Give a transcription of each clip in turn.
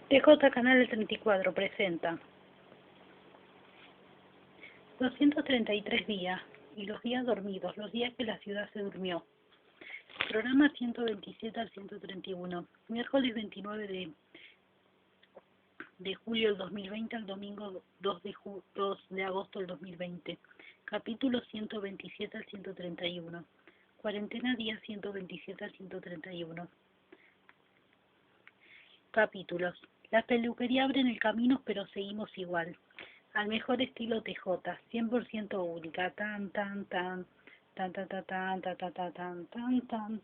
TJ Canal 34 presenta 233 días y los días dormidos, los días que la ciudad se durmió. Programa 127 al 131, miércoles 29 de julio del 2020 al domingo 2 de agosto del 2020. Capítulo 127 al 131. Cuarentena día 127 al 131. Capítulos. La peluquería abre en el camino, pero seguimos igual. Al mejor estilo TJ, 100% única. Tan tan tan tan tan tan tan tan tan tan tan tan.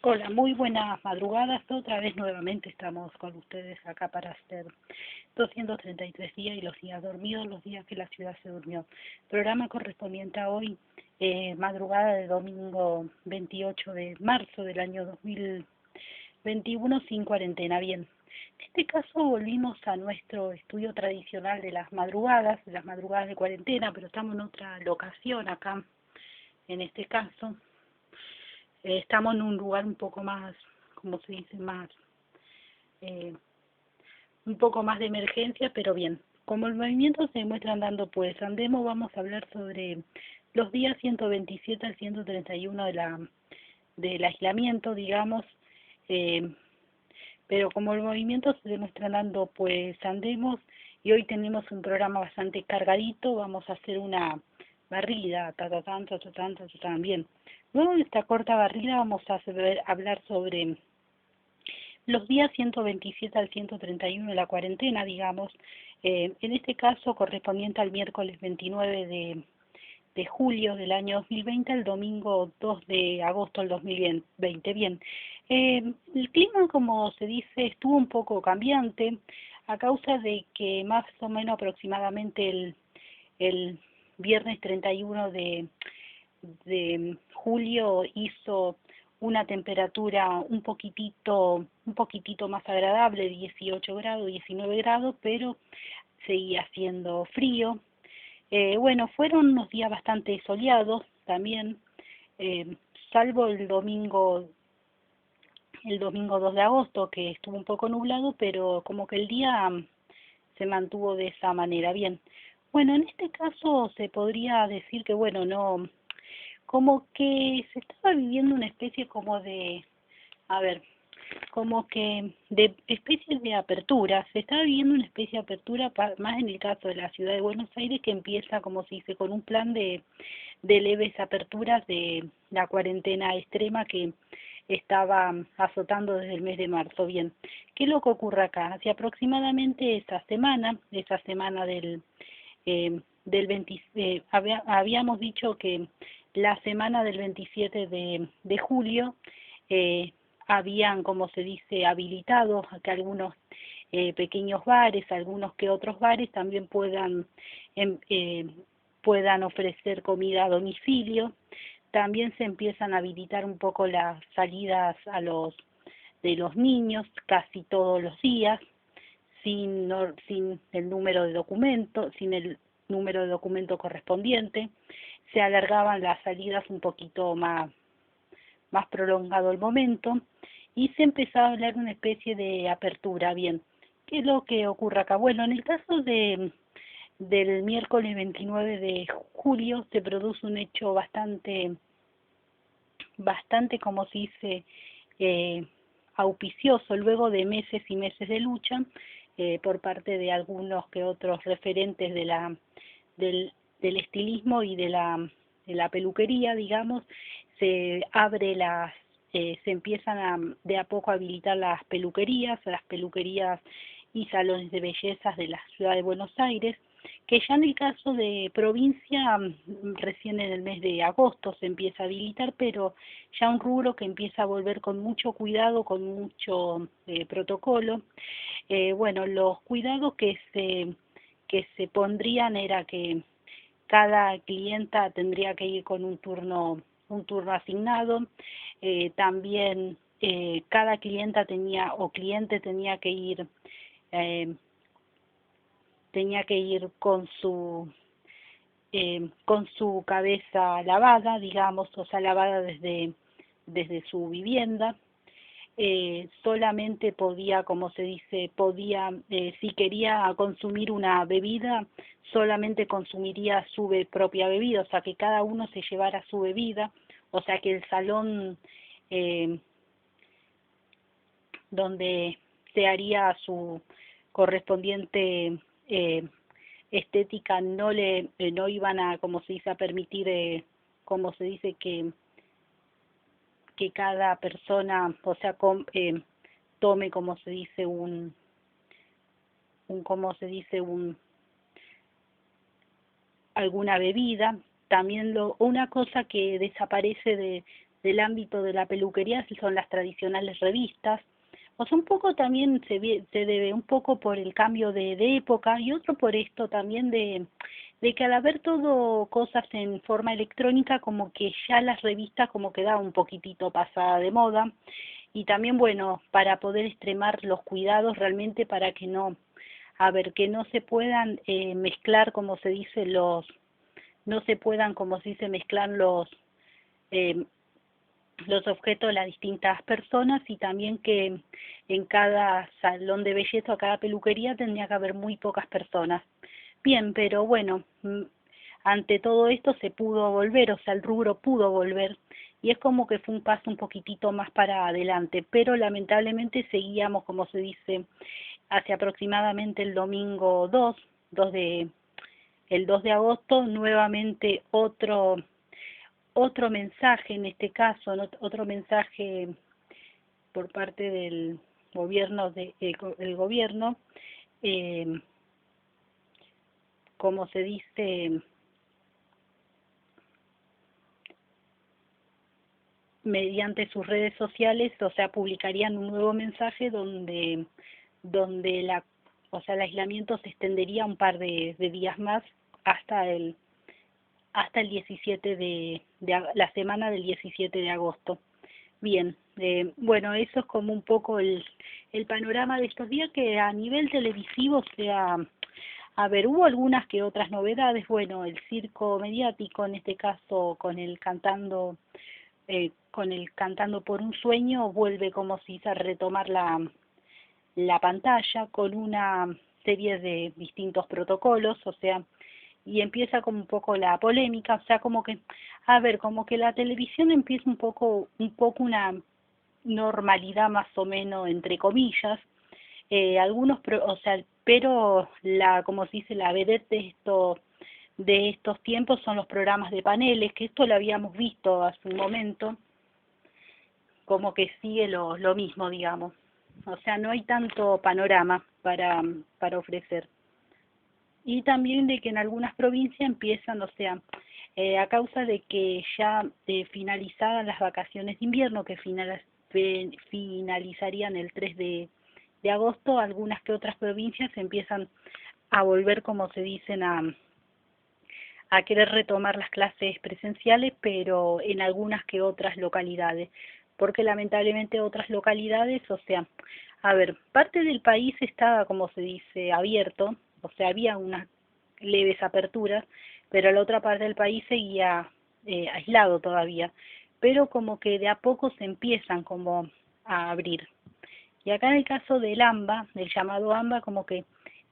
Hola, muy buenas madrugadas. Otra vez nuevamente estamos con ustedes acá para hacer 233 días y los días dormidos, los días que la ciudad se durmió. Programa correspondiente a hoy, madrugada de domingo 28 de marzo del año 2021 sin cuarentena. Bien, en este caso volvimos a nuestro estudio tradicional de las madrugadas de cuarentena, pero estamos en otra locación acá. En este caso, estamos en un lugar un poco más, como se dice, un poco más de emergencia, pero bien. Como el movimiento se demuestra andando, pues andemos, vamos a hablar sobre los días 127 al 131 del aislamiento, digamos, pero como el movimiento se demuestra andando, pues andemos, y hoy tenemos un programa bastante cargadito. Vamos a hacer una barrida, bien. Luego de esta corta barrida vamos a hablar sobre los días 127 al 131 de la cuarentena, digamos, en este caso correspondiente al miércoles 29 de julio del año 2020 al domingo 2 de agosto del 2020. Bien, el clima, como se dice, estuvo un poco cambiante a causa de que más o menos aproximadamente el viernes 31 de julio hizo una temperatura un poquitito más agradable, 18 grados, 19 grados, pero seguía haciendo frío. Bueno, fueron unos días bastante soleados también, salvo el domingo 2 de agosto, que estuvo un poco nublado, pero como que el día se mantuvo de esa manera. Bien, bueno, en este caso se podría decir que, bueno, no, como que se estaba viviendo una especie como de, a ver, como que de especies de apertura. Se está viviendo una especie de apertura, más en el caso de la ciudad de Buenos Aires, que empieza, como se dice, con un plan de leves aperturas de la cuarentena extrema que estaba azotando desde el mes de marzo. Bien, ¿qué es lo que ocurre acá? Hace aproximadamente esa semana del 20, habíamos dicho que la semana del 27 de julio habían, como se dice, habilitado a que algunos pequeños bares, algunos que otros bares también puedan ofrecer comida a domicilio. También se empiezan a habilitar un poco las salidas de los niños casi todos los días, sin el número de documento, sin el número de documento correspondiente. Se alargaban las salidas un poquito más prolongado el momento, y se empezaba a hablar de una especie de apertura. Bien, ¿qué es lo que ocurre acá? Bueno, en el caso del miércoles 29 de julio se produce un hecho bastante, como se dice, auspicioso, luego de meses y meses de lucha por parte de algunos que otros referentes del estilismo y de la peluquería, digamos. Se empiezan de a poco a habilitar las peluquerías y salones de bellezas de la ciudad de Buenos Aires, que ya en el caso de provincia, recién en el mes de agosto se empieza a habilitar, pero ya un rubro que empieza a volver con mucho cuidado, con mucho protocolo. Bueno, los cuidados que se pondrían era que cada clienta tendría que ir con un turno asignado. También cada clienta cliente eh, tenía que ir con su cabeza lavada, digamos, o sea, lavada desde su vivienda. solamente podía, como se dice, si quería consumir una bebida, solamente consumiría su propia bebida, o sea, que cada uno se llevara su bebida, o sea, que el salón eh, donde se haría su correspondiente estética no iban a, como se dice, a permitir, como se dice, que cada persona, o sea, tome, como se dice, como se dice, alguna bebida. También una cosa que desaparece del ámbito de la peluquería son las tradicionales revistas. O sea, un poco también se debe un poco por el cambio de época y otro por esto también de que al haber todo cosas en forma electrónica, como que ya las revistas como quedaba un poquitito pasada de moda. Y también, bueno, para poder extremar los cuidados realmente para que no, a ver, que no se puedan mezclar, como se dice, no se puedan, como se dice, mezclar eh, los objetos de las distintas personas, y también que en cada salón de belleza o cada peluquería tendría que haber muy pocas personas. Bien, pero bueno, ante todo esto se pudo volver, o sea, el rubro pudo volver, y es como que fue un paso un poquitito más para adelante, pero lamentablemente seguíamos, como se dice, hacia aproximadamente el domingo 2 de agosto, nuevamente otro mensaje, en este caso, otro mensaje por parte del gobierno, el gobierno, eh, como se dice, mediante sus redes sociales, o sea, publicarían un nuevo mensaje donde o sea, el aislamiento se extendería un par de días más hasta el 17 la semana del 17 de agosto. Bien, bueno, eso es como un poco el panorama de estos días, que a nivel televisivo, o sea, a ver, hubo algunas que otras novedades. Bueno, el circo mediático, en este caso con el Cantando por un Sueño, vuelve, como si hizo, a retomar la pantalla con una serie de distintos protocolos, o sea, y empieza como un poco la polémica, o sea, como que, a ver, como que la televisión empieza un poco una normalidad más o menos, entre comillas, o sea, pero como se dice, la vedette de estos tiempos son los programas de paneles, que esto lo habíamos visto hace un momento, como que sigue lo mismo, digamos. O sea, no hay tanto panorama para ofrecer. Y también de que en algunas provincias empiezan, o sea, a causa de que ya finalizadas las vacaciones de invierno, que finalizarían el 3 de agosto, algunas que otras provincias empiezan a volver, como se dicen, a querer retomar las clases presenciales, pero en algunas que otras localidades, porque lamentablemente otras localidades, o sea, a ver, parte del país estaba, como se dice, abierto, o sea, había unas leves aperturas, pero la otra parte del país seguía aislado todavía, pero como que de a poco se empiezan como a abrir. Y acá en el caso del AMBA, del llamado AMBA, como que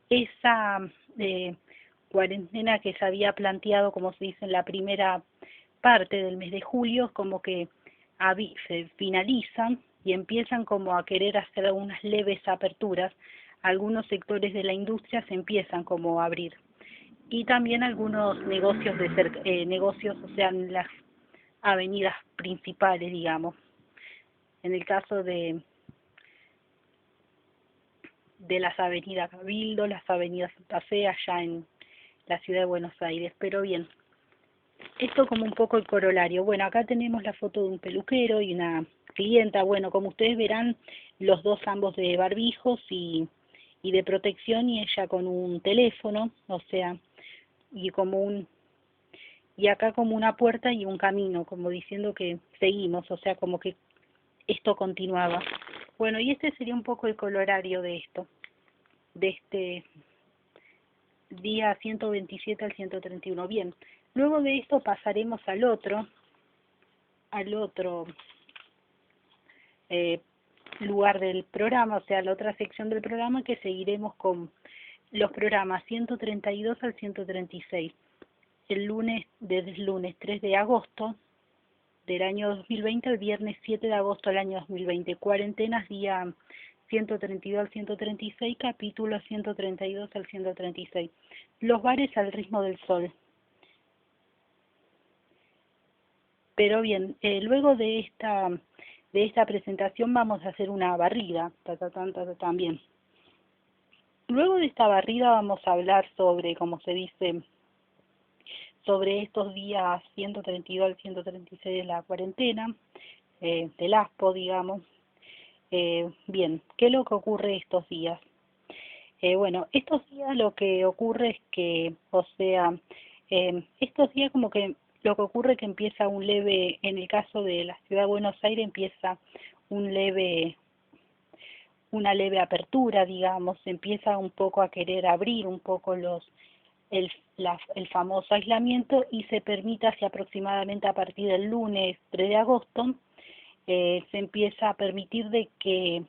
esa cuarentena que se había planteado, como se dice, en la primera parte del mes de julio, como que se finalizan y empiezan como a querer hacer algunas leves aperturas. Algunos sectores de la industria se empiezan como a abrir, y también algunos negocios negocios, o sea, en las avenidas principales, digamos. En el caso de las avenidas Cabildo, las avenidas Santa Fe, allá en la ciudad de Buenos Aires. Pero bien, esto como un poco el corolario. Bueno, acá tenemos la foto de un peluquero y una clienta. Bueno, como ustedes verán, los dos ambos de barbijos y de protección, y ella con un teléfono, o sea, y y acá como una puerta y un camino, como diciendo que seguimos, o sea, como que esto continuaba. Bueno, y este sería un poco el colorario de esto, de este día 127 al 131. Bien, luego de esto pasaremos al otro eh, lugar del programa, o sea, la otra sección del programa, que seguiremos con los programas 132 al 136. Desde el lunes 3 de agosto del año 2020 al viernes 7 de agosto del año 2020. Cuarentenas día 132 al 136, capítulo 132 al 136. Los bares al ritmo del sol. Pero bien, luego de esta presentación vamos a hacer una barrida, también. Luego de esta barrida vamos a hablar sobre, como se dice, sobre estos días 132 al 136 de la cuarentena, del ASPO, digamos. Bien, ¿qué es lo que ocurre estos días? Bueno, estos días lo que ocurre es que, o sea, estos días como que lo que ocurre es que empieza un leve, en el caso de la ciudad de Buenos Aires, empieza una leve apertura, digamos, empieza un poco a querer abrir un poco el famoso aislamiento, y se permite hacia aproximadamente a partir del lunes 3 de agosto, se empieza a permitir de que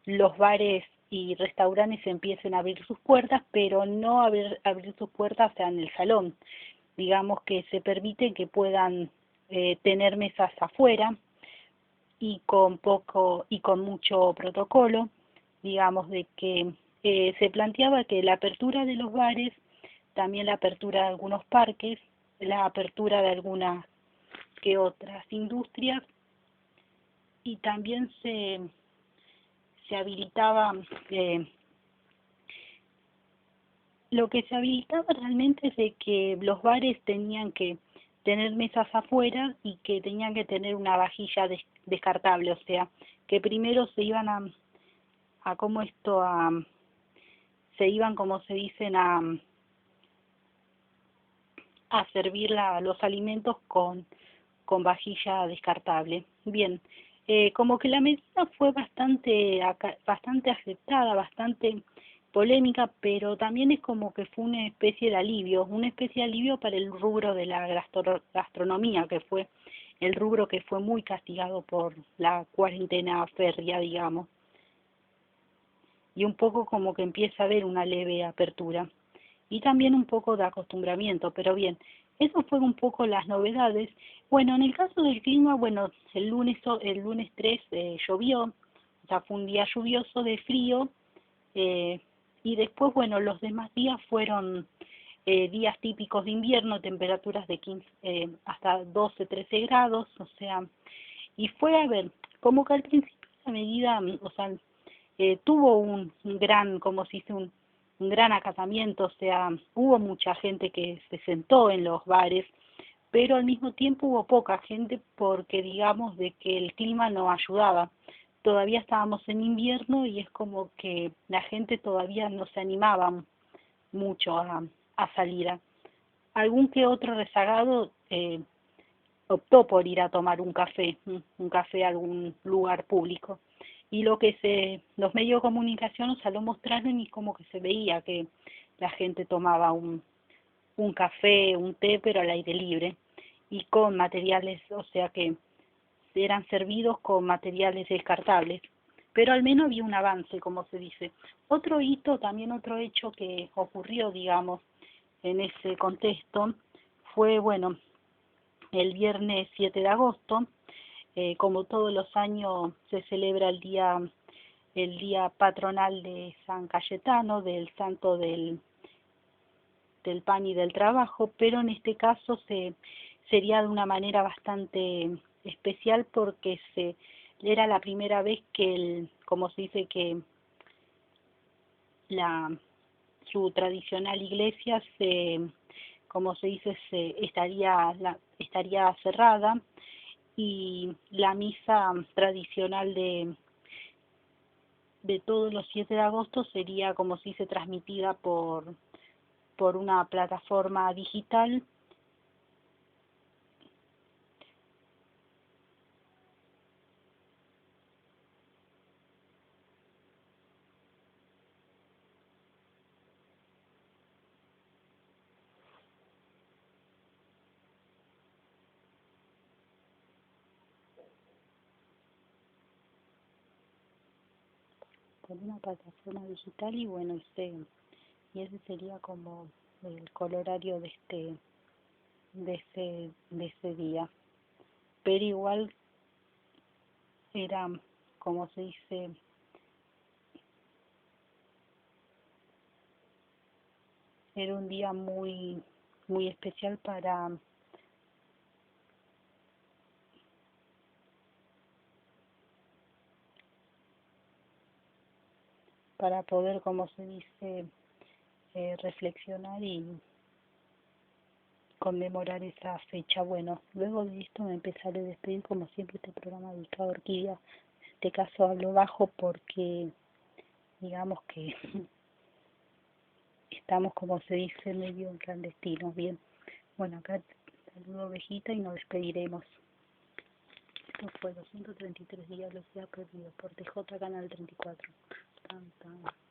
los bares y restaurantes empiecen a abrir sus puertas, pero no abrir sus puertas, o sea, en el salón. Digamos que se permite que puedan tener mesas afuera y con mucho protocolo, digamos, de que se planteaba que la apertura de los bares, también la apertura de algunos parques, la apertura de algunas que otras industrias, y también se habilitaba, lo que se habilitaba realmente es de que los bares tenían que tener mesas afuera y que tenían que tener una vajilla descartable, o sea, que primero se iban a como esto, se iban, como se dicen, a servir los alimentos con vajilla descartable. Bien, como que la medida fue bastante aceptada, bastante polémica, pero también es como que fue una especie de alivio para el rubro de la gastronomía, que fue el rubro que fue muy castigado por la cuarentena férrea, digamos, y un poco como que empieza a haber una leve apertura y también un poco de acostumbramiento, pero bien, eso fueron un poco las novedades. Bueno, en el caso del clima, bueno, el lunes 3 llovió, o sea, fue un día lluvioso de frío, eh, y después, bueno, los demás días fueron días típicos de invierno, temperaturas de 15 hasta 12, 13 grados, o sea, y fue, a ver, como que al principio la medida, o sea, tuvo un gran, como se dice, un gran acatamiento, o sea, hubo mucha gente que se sentó en los bares, pero al mismo tiempo hubo poca gente porque digamos de que el clima no ayudaba. Todavía estábamos en invierno y es como que la gente todavía no se animaba mucho a salir. Algún que otro rezagado optó por ir a tomar un café a algún lugar público. Y los medios de comunicación, o sea, lo mostraron y como que se veía que la gente tomaba un café, un té, pero al aire libre y con materiales, o sea que eran servidos con materiales descartables. Pero al menos había un avance, como se dice. Otro hito, también otro hecho que ocurrió, digamos, en ese contexto, fue, bueno, el viernes 7 de agosto, como todos los años se celebra el día patronal de San Cayetano, del santo del pan y del trabajo, pero en este caso sería de una manera bastante especial porque era la primera vez que como se dice, que la su tradicional iglesia como se dice, estaría cerrada, y la misa tradicional de todos los 7 de agosto sería, como se dice, transmitida por una plataforma digital. con una plataforma digital y bueno, y ese sería como el colorario de ese día. Pero igual era, como se dice, era un día muy especial para poder, como se dice, reflexionar y conmemorar esa fecha. Bueno, luego de esto me empezaré a despedir, como siempre este programa dedicado a Orquídea. En este caso hablo bajo porque digamos que estamos, como se dice, medio clandestinos. Bien, bueno, acá saludo ovejita y nos despediremos. Esto fue 233 días, los días perdidos por TJ Canal 34. Tan, tan.